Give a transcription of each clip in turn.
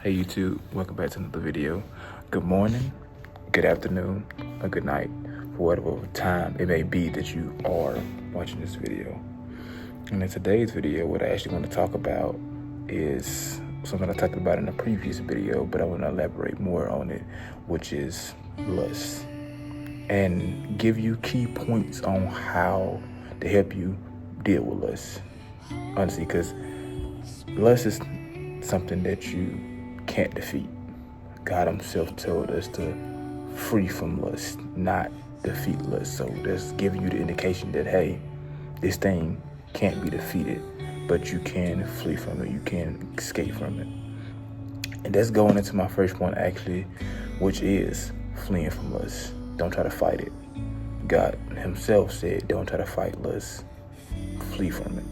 Hey YouTube, welcome back to another video. Good morning, good afternoon, or good night, for whatever time it may be that you are watching this video. And in today's video, what I actually want to talk about is something I talked about in a previous video, but I want to elaborate more on it, which is lust. And give you key points on how to help you deal with lust. Honestly, because lust is something that you can't defeat. God himself told us to free from lust, not defeat lust. So that's giving you the indication that, hey, this thing can't be defeated, but you can flee from it. You can escape from it. And that's going into my first point, actually, which is fleeing from lust. Don't try to fight it. God himself said, don't try to fight lust. Flee from it.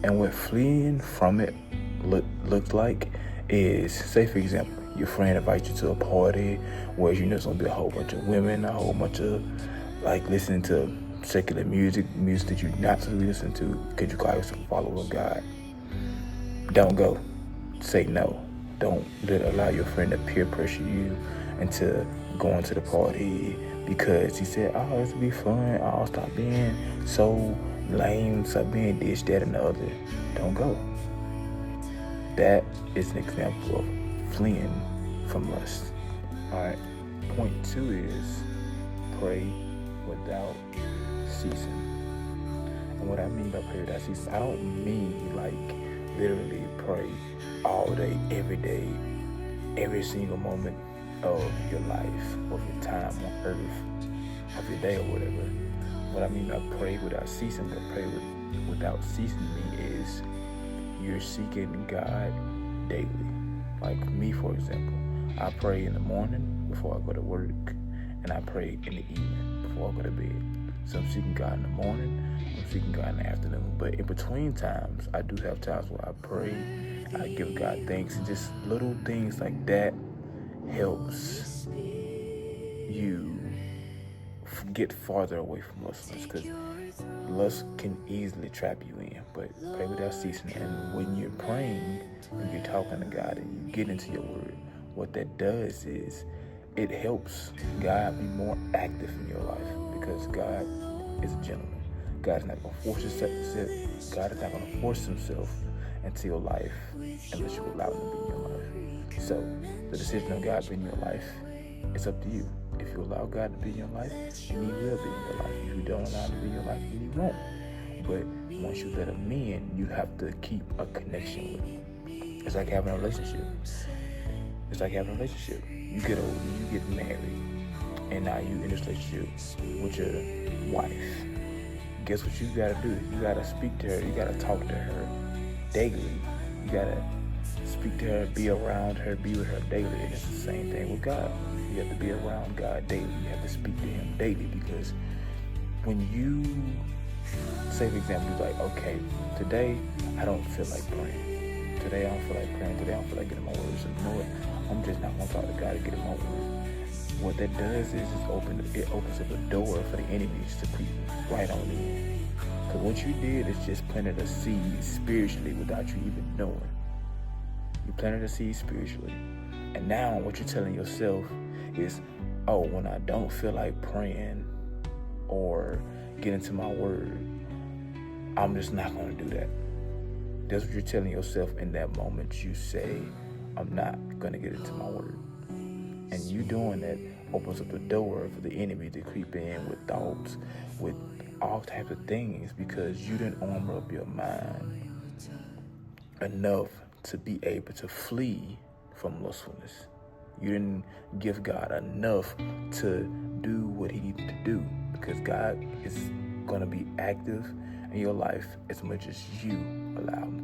And what fleeing from it looks like is, say for example, your friend invites you to a party where you know it's gonna be a whole bunch of women, a whole bunch of listening to secular music that you're not supposed to listen to because you call yourself a follower of God. Don't go. Say no. Don't allow your friend to peer pressure you into going to the party because he said, oh, this will be fun. Oh, stop being so lame, stop being this, that, and the other. Don't go. That is an example of fleeing from lust. All right. Point 2 is pray without ceasing. And what I mean by pray without ceasing, I don't mean literally pray all day, every day, every single moment of your life, of your time on earth, of your day or whatever. What I mean by pray without ceasing, but pray without ceasing to me is you're seeking God daily. Like me, for example, I pray in the morning before I go to work, and I pray in the evening before I go to bed. So I'm seeking God in the morning, I'm seeking God in the afternoon. But in between times, I do have times where I pray, I give God thanks, and just little things like that helps you get farther away from lustfulness, because lust can easily trap you in. But pray without ceasing. And when you're praying and you're talking to God and you get into your word, what that does is it helps God be more active in your life, because God is a gentleman. God is not going to force himself. God is not going to force himself into your life unless you allow him to be in your life. So the decision of God being in your life, it's up to you. If you allow God to be in your life, then he will be in your life. If you don't allow him to be in your life, then he won't. But once you let him in, you have to keep a connection with him. It's like having a relationship. You get older, you get married, and now you in this relationship with your wife. Guess what you gotta do? You gotta speak to her. You gotta talk to her daily. You gotta speak to her, be around her, be with her daily. And it's the same thing with God. You have to be around God daily. You have to speak to him daily, because when you say, for example, you're like, okay, today I don't feel like praying. Today I don't feel like praying. Today I don't feel like getting my words. So you know what? I'm just not going to talk to God to get my word. What that does is it opens up a door for the enemies to creep right on in. Because what you did is just planted a seed spiritually without you even knowing. You planted a seed spiritually. And now what you're telling yourself is, oh, when I don't feel like praying or get into my word, I'm just not going to do that. That's what you're telling yourself in that moment. You say, I'm not going to get into my word. And you doing that opens up the door for the enemy to creep in with thoughts, with all types of things, because you didn't armor up your mind enough to be able to flee from lustfulness. You didn't give God enough to do what he needed to do, because God is going to be active in your life as much as you allow him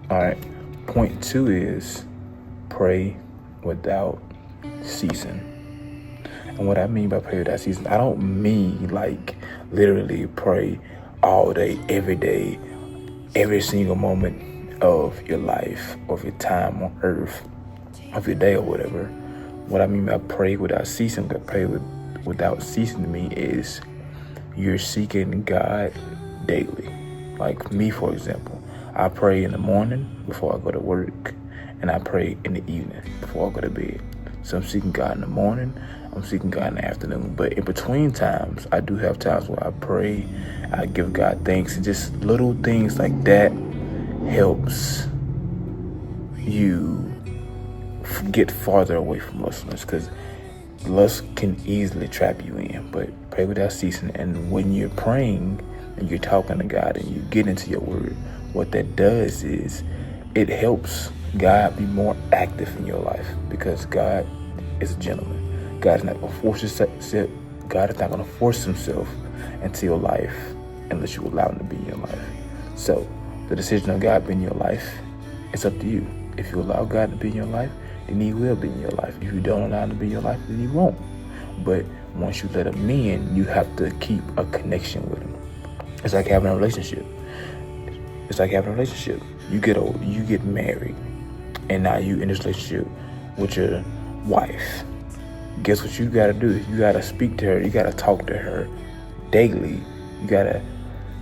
to. All right. Point 2 is pray without ceasing. And what I mean by pray without ceasing, I don't mean literally pray all day, every single moment of your life, of your time on earth, of your day or whatever. What I mean by pray without ceasing, without ceasing to me is you're seeking God daily. Like me, for example, I pray in the morning before I go to work. and I pray in the evening before I go to bed. So I'm seeking God in the morning, I'm seeking God in the afternoon. But in between times, I do have times where I pray, I give God thanks, and just little things like that helps you get farther away from lustfulness, because lust can easily trap you in. But pray without ceasing, and when you're praying and you're talking to God and you get into your word, what that does is it helps God be more active in your life, because God is a gentleman. God is not going to force himself. God is not going to force himself into your life unless you allow him to be in your life. So the decision of God being in your life, it's up to you. If you allow God to be in your life, then he will be in your life. If you don't allow him to be in your life, then he won't. But once you let him in, you have to keep a connection with him. It's like having a relationship. You get married, and now you in this relationship with your wife. Guess what you gotta do? You gotta speak to her. You gotta talk to her daily. You gotta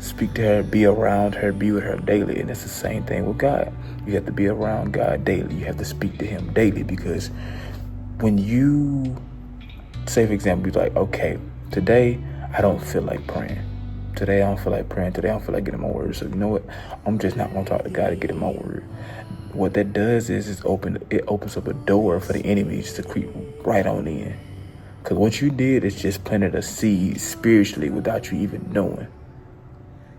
speak to her, be around her, be with her daily. And it's the same thing with God. You have to be around God daily. You have to speak to him daily, because when you say, for example, you're like, okay, today I don't feel like praying. Today I don't feel like praying. Today I don't feel like getting my word. So you know what? I'm just not going to talk to God to get in my word. What that does is it opens up a door for the enemy just to creep right on in. Because what you did is just planted a seed spiritually without you even knowing.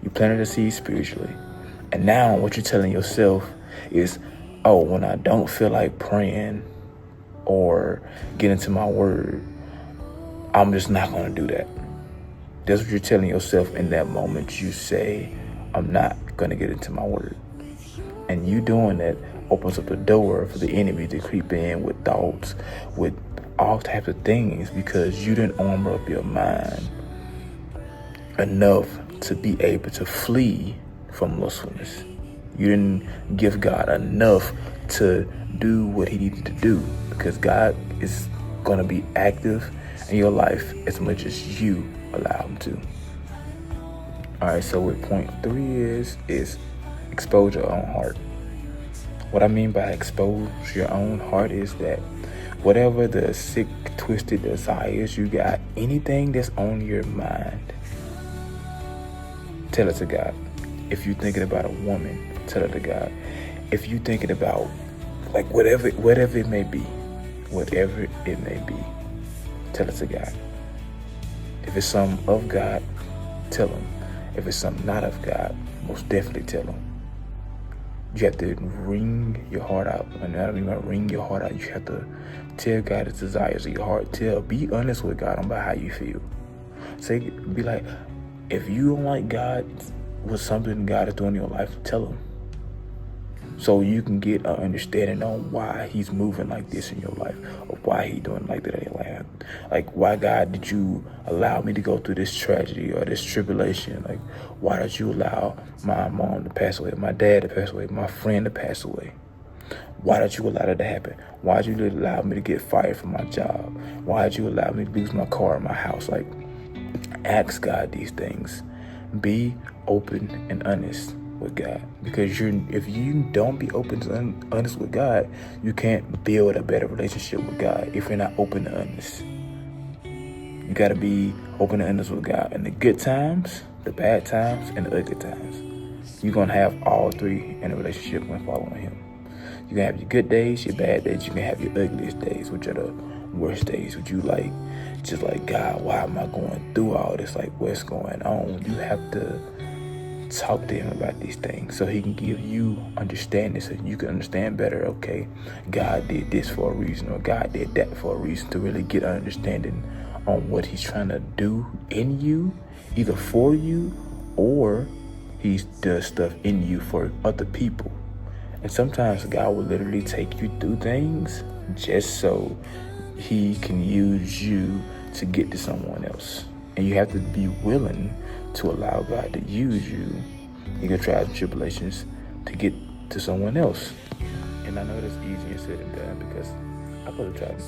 You planted a seed spiritually. And now what you're telling yourself is, oh, when I don't feel like praying or get into my word, I'm just not going to do that. That's what you're telling yourself in that moment. You say, I'm not going to get into my word. And you doing that opens up the door for the enemy to creep in with thoughts, with all types of things, because you didn't armor up your mind enough to be able to flee from lustfulness. You didn't give God enough to do what he needed to do, because God is going to be active in your life as much as you allow him to. All right, so what point 3 is expose your own heart. What I mean by expose your own heart is that whatever the sick, twisted desires you got, anything that's on your mind, tell it to God. If you're thinking about a woman, tell it to God. If you're thinking about like whatever it may be, tell it to God. If it's something of God, tell him. If it's something not of God, most definitely tell him. You have to wring your heart out. And I mean by wring your heart out, you have to tell God the desires of your heart. Be honest with God about how you feel. Be like, if you don't like God with something God is doing in your life, tell him. So you can get an understanding on why he's moving like this in your life, or why he's doing like that in your life. Like, why, God, did you allow me to go through this tragedy or this tribulation? Like, why did you allow my mom to pass away, my dad to pass away, my friend to pass away? Why did you allow that to happen? Why did you allow me to get fired from my job? Why did you allow me to lose my car and my house? Like, ask God these things. Be open and honest with God, because if you don't be open and honest with God, you can't build a better relationship with God if you're not open and honest. You got to be open and honest with God in the good times, the bad times, and the ugly times. You're going to have all three in a relationship when following him. You're going to have your good days, your bad days. You're going to have your ugliest days, which are the worst days. Which you like, just like, God, why am I going through all this? Like, what's going on? You have to talk to him about these things so he can give you understanding, so you can understand better. Okay, God did this for a reason, or God did that for a reason, to really get an understanding on what he's trying to do in you, either for you, or he does stuff in you for other people. And sometimes God will literally take you through things just so he can use you to get to someone else. And you have to be willing to allow God to use you in your trials and tribulations to get to someone else. And I know that's easier said than done, because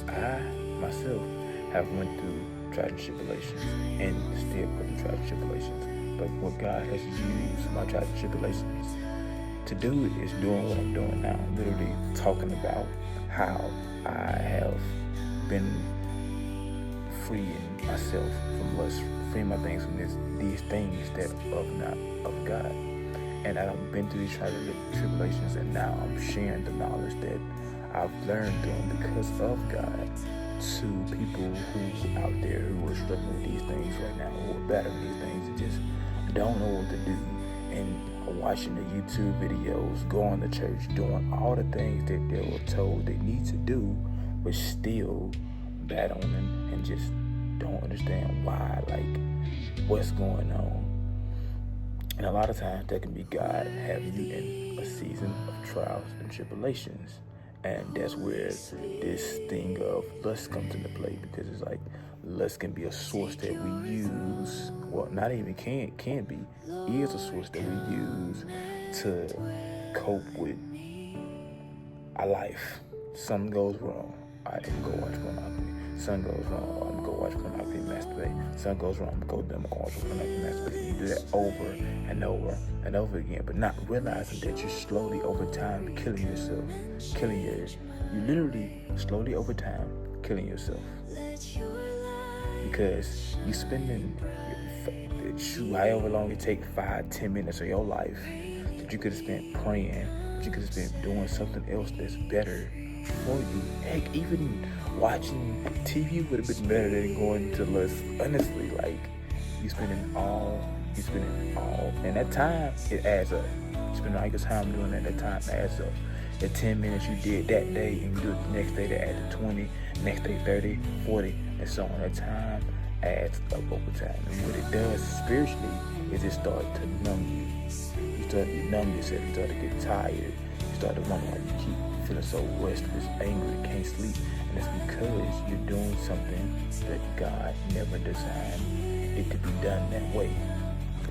I myself have went through trials and tribulations and still go through trials and tribulations. But what God has used my trials and tribulations to do is doing what I'm doing now. Literally talking about how I have been freeing myself from lust, freeing my things from these things that are not of God. And I've been through these tribulations, and now I'm sharing the knowledge that I've learned through them because of God to people who out there who are struggling with these things right now, who are battling these things and just don't know what to do, and are watching the YouTube videos, going to church, doing all the things that they were told they need to do, but still battling and just don't understand why, like what's going on. And a lot of times that can be God having you in a season of trials and tribulations. And that's where this thing of lust comes into play, because it's like lust can be a source that we use. Well, not even can be, is a source that we use to cope with our life. Something goes wrong, I can go watch pornography. Something goes wrong, I'm gonna go watch pornography, masturbate. Something goes wrong, I'm gonna go watch pornography, masturbate. You do that over and over and over again, but not realizing that you're slowly over time killing yourself, you literally slowly over time killing yourself, because you spending however long it take, 5-10 minutes of your life that you could have spent praying, that you could have spent doing something else that's better for you. Heck, even watching TV would have been better than going to lust. Honestly, like you spending all, and that time, it adds up. You spend all your time doing that time adds up. The 10 minutes you did that day, and you do it the next day, to add to 20, next day 30, 40, and so on. That time adds up over time. And what it does spiritually is it starts to numb you. You start to numb yourself, you start to get tired, you start to wonder why you keep feeling so restless, angry, can't sleep. And it's because you're doing something that God never designed it to be done that way.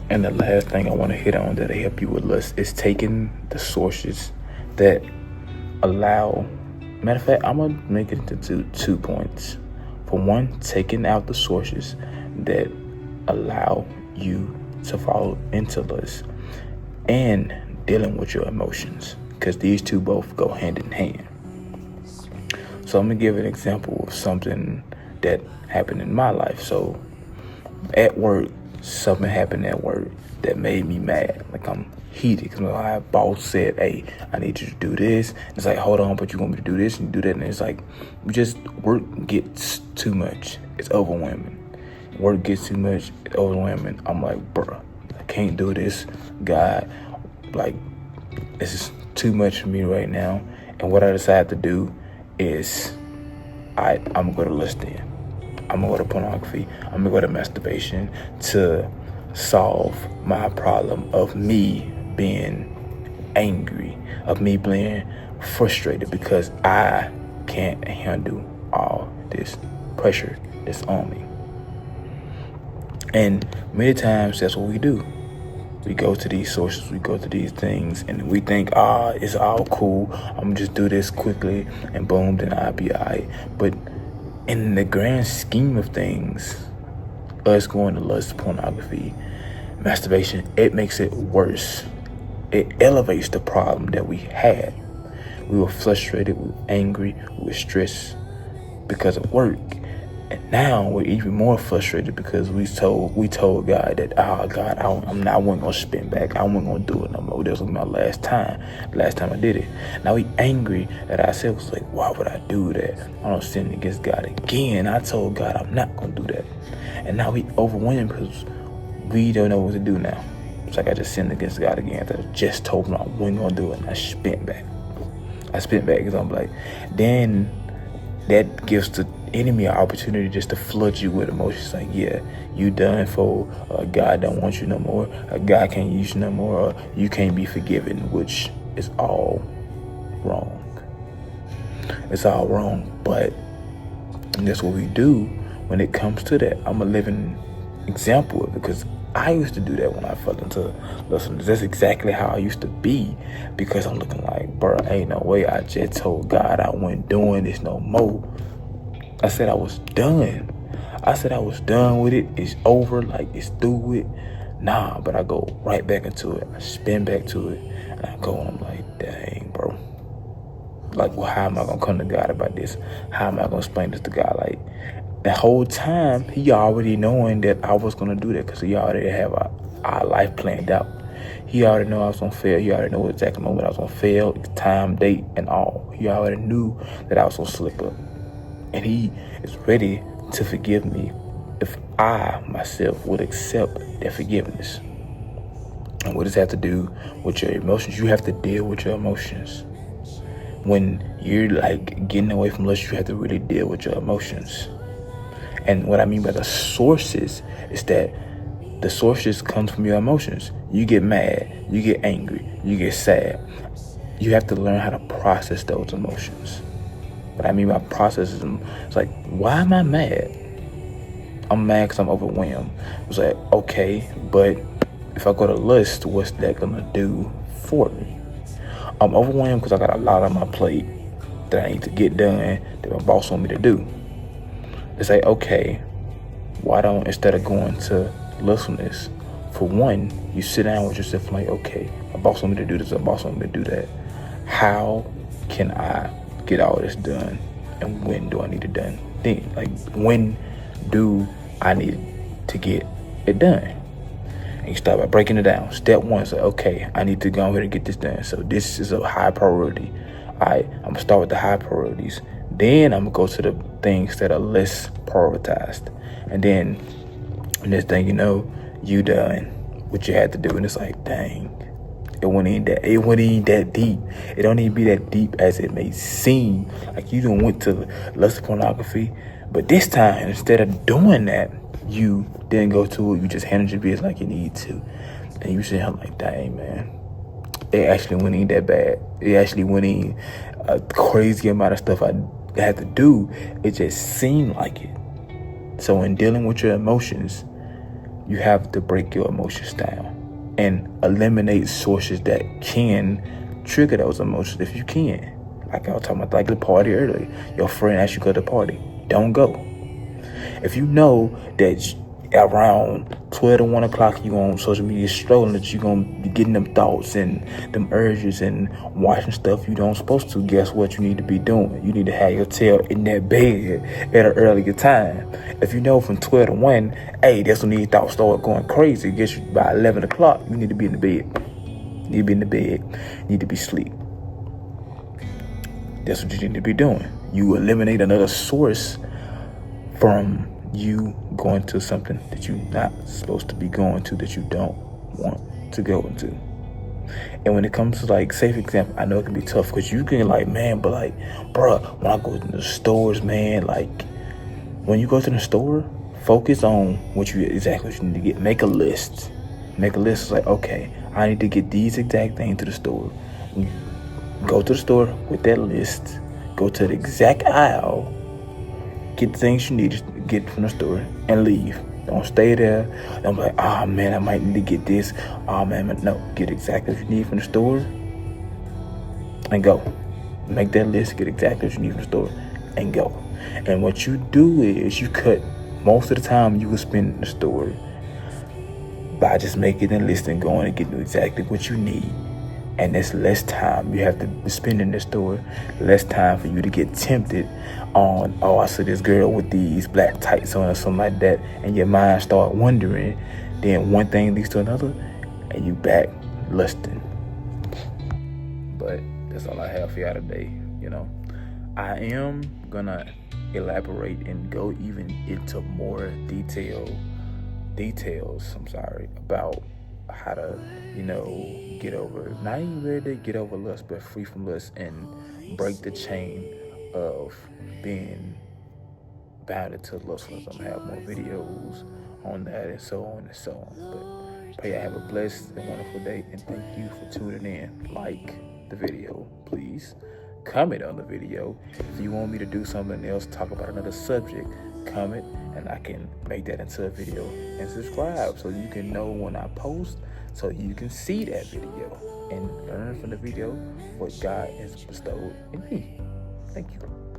And the last thing I want to hit on that'll help you with lust is taking the sources that allow, matter of fact, I'm going to make it into 2 points. For one, taking out the sources that allow you to fall into lust, and dealing with your emotions, because these two both go hand in hand. So I'm going to give an example of something that happened in my life. So at work, something happened at work that made me mad. Like I'm heated because my boss said, hey, I need you to do this. It's like, hold on, but you want me to do this and do that. And it's like, work gets too much. It's overwhelming. Work gets too much. It's overwhelming. I'm like, bruh, I can't do this. God, like, this is too much for me right now. And what I decided to do is I'm going to go to lust then. I'm going to go to pornography. I'm going to go to masturbation to solve my problem of me being angry, of me being frustrated because I can't handle all this pressure that's on me. And many times that's what we do. We go to these sources, we go to these things, and we think, it's all cool. I'm going to just do this quickly and boom, then I'll be all right. But in the grand scheme of things, us going to lust, pornography, masturbation, it makes it worse. It elevates the problem that we had. We were frustrated, we were angry, we were stressed because of work. And now we're even more frustrated because we told God that, God, I wasn't gonna spin back. I wasn't gonna do it no more. This was my last time I did it. Now we angry at ourselves, like, why would I do that? I don't sin against God again. I told God I'm not gonna do that. And now we overwhelmed because we don't know what to do now. It's like I just sinned against God again. I just told him I wasn't gonna do it, and I spent back because I'm like, then that gives the enemy an opportunity just to flood you with emotions. Like, yeah, you done for, God don't want you no more, God can't use you no more, or you can't be forgiven, which is all wrong. It's all wrong, but that's what we do when it comes to that. I'm a living example of it, because I used to do that when I fell into lust. That's exactly how I used to be, because I'm looking like, bro, ain't no way. I just told God I wasn't doing this no more. I said I was done. I said I was done with it. It's over, like it's through with. Nah, but I go right back into it. I spin back to it. And And I go and I'm like, dang, bro. Like, well, how am I gonna come to God about this? How am I gonna explain this to God? Like, the whole time, he already knowing that I was gonna do that because he already have our life planned out. He already know I was gonna fail. He already know what exact moment I was gonna fail, time, date, and all. He already knew that I was gonna slip up. And he is ready to forgive me if I, myself, would accept that forgiveness. And what does that have to do with your emotions? You have to deal with your emotions. When you're like getting away from lust, you have to really deal with your emotions. And what I mean by the sources is that the sources comes from your emotions. You get mad, you get angry, you get sad. You have to learn how to process those emotions. What I mean by processes, it's like, why am I mad? I'm mad because I'm overwhelmed. It's like, okay, but if I go to lust, what's that gonna do for me? I'm overwhelmed because I got a lot on my plate that I need to get done that my boss want me to do. It's like, okay, why don't, instead of going to lustfulness, for one, you sit down with yourself and like, okay, my boss want me to do this, my boss want me to do that. How can I get all this done? And when do I need it done? Think, like, when do I need to get it done? And you start by breaking it down. Step one is like, okay, I need to go ahead and get this done. So this is a high priority. I'm gonna start with the high priorities. Then I'm gonna go to the things that are less prioritized. And then next thing you know, you done what you had to do. And it's like, dang, it wasn't even that deep. It don't even be that deep as it may seem. Like you done went to lust pornography. But this time, instead of doing that, you didn't go to it. You just handled your business like you need to. And you sit here like, dang, man, it actually wasn't even that bad. It actually wasn't even a crazy amount of stuff I had to do. It just seemed like it. So in dealing with your emotions, you have to break your emotions down and eliminate sources that can trigger those emotions if you can. Like I was talking about, like the party earlier. Your friend asked you to go to the party. Don't go. If you know that around 12 to 1 o'clock you on social media strolling, that you're going to be getting them thoughts and them urges and watching stuff you don't supposed to, guess what you need to be doing? You need to have your tail in that bed at an earlier time. If you know from 12 to 1, hey, that's when these thoughts start going crazy, guess you by 11 o'clock, you need to be in the bed. You need to be in the bed. You need to be asleep. That's what you need to be doing. You eliminate another source from you going to something that you're not supposed to be going to, that you don't want to go into. And when it comes to, like, say for example, I know it can be tough because you can like, man, but like, bruh, when I go to the stores, man, like when you go to the store, focus on what you need to get. Make a list. Make a list. It's like, okay, I need to get these exact things to the store. Go to the store with that list. Go to the exact aisle. Get the things you need to get from the store and leave. Don't stay there. Don't be like, oh man, I might need to get this. Oh man, no. Get exactly what you need from the store and go. Make that list, get exactly what you need from the store and go. And what you do is you cut most of the time you will spend in the store by just making a list and going and getting exactly what you need. And there's less time you have to spend in the store, less time for you to get tempted on, oh, I see this girl with these black tights on or something like that, and your mind start wondering. Then one thing leads to another, and you back lusting. But that's all I have for y'all today. You know, I am gonna elaborate and go even into more details. About how to, get over, not even ready to get over lust, but free from lust and break the chain of being bounded to lustfulness. I'm gonna have more videos on that and so on and so on. But pray y'all have a blessed and wonderful day, and thank you for tuning in. Like the video, please. Comment on the video. If you want me to do something else, talk about another subject, comment and I can make that into a video. And subscribe so you can know when I post, so you can see that video and learn from the video what God has bestowed in me. Thank you.